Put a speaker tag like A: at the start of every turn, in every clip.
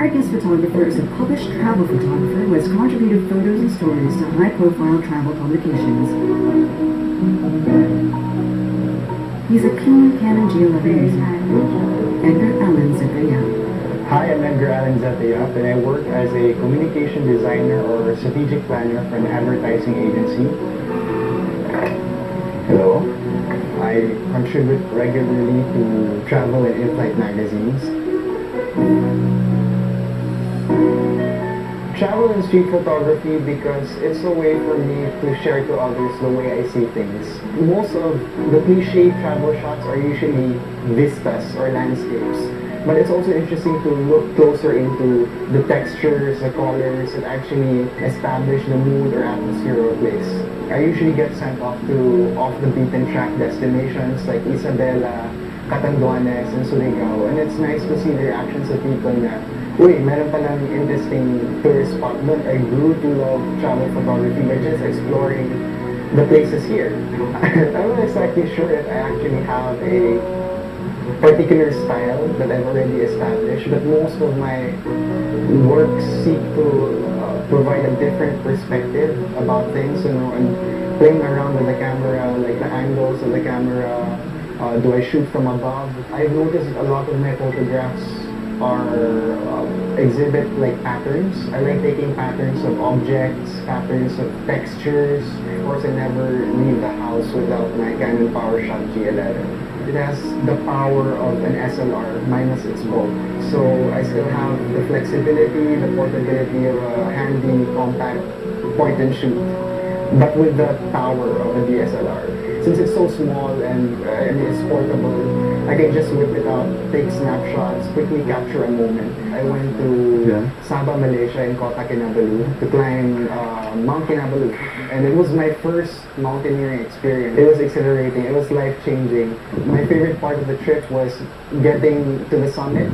A: Our guest photographer is a published travel photographer who has contributed photos and stories to high-profile travel publications. He's a keen Canon G11 user. Edgar Allen Zepaya.
B: Hi, I'm Edgar Allen Zepaya, and I work as a communication designer or strategic planner for an advertising agency. Hello. I contribute regularly to travel and in-flight magazines. Travel and street photography because it's a way for me to share to others the way I see things. Most of the cliche travel shots are usually vistas or landscapes, but it's also interesting to look closer into the textures, the colors that actually establish the mood or atmosphere of a place. I usually get sent off to off-the-beaten-track destinations like Isabela, Catanduanes, and Surigao, and it's nice to see the reactions of people na, uy, meron palang interesting tourist spot doon. I grew to love travel photography by just exploring the places here. I'm not exactly sure if I actually have a particular style that I've already established, but most of my works seek to provide a different perspective about things, you know, and playing around with the camera, like the angles of the camera. Do I shoot from above? I've noticed a lot of my photographs are exhibit like patterns. I like taking patterns of objects, patterns of textures. Of course, I never leave the house without my Canon PowerShot G11. It has the power of an SLR minus its bulk. So I still have the flexibility, the portability of a handy, compact point and shoot, but with the power of a DSLR. Since it's so small and it's portable, I can just whip it out, take snapshots, quickly capture a moment. I went to Sabah, Malaysia in Kota Kinabalu to climb Mount Kinabalu. And it was my first mountaineering experience. It was exhilarating, it was life-changing. My favorite part of the trip was getting to the summit.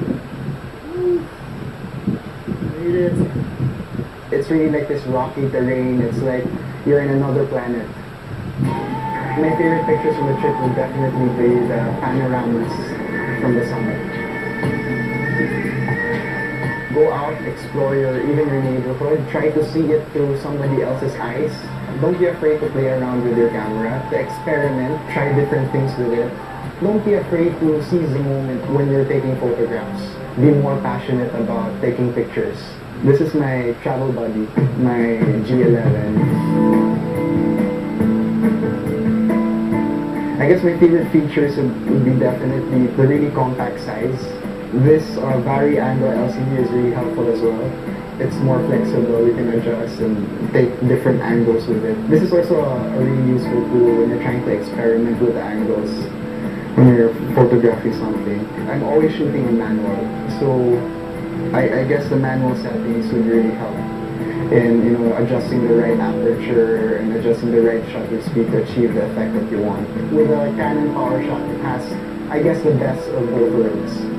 B: It's really like this rocky terrain, it's like you're in another planet. My favorite pictures from the trip would definitely be the panoramas from the summit. Go out, explore even your neighborhood, try to see it through somebody else's eyes. Don't be afraid to play around with your camera, to experiment, try different things with it. Don't be afraid to seize the moment when you're taking photographs. Be more passionate about taking pictures. This is my travel buddy, my G11. I guess my favorite features would be definitely the really compact size. This vari-angle LCD is really helpful as well. It's more flexible, you can adjust and take different angles with it. This is also a really useful tool when you're trying to experiment with the angles when you're photographing something. I'm always shooting in manual, so I guess the manual settings would really help in adjusting the right aperture and adjusting the right shutter speed to achieve the effect that you want. With a Canon PowerShot, it has, I guess, the best of both worlds.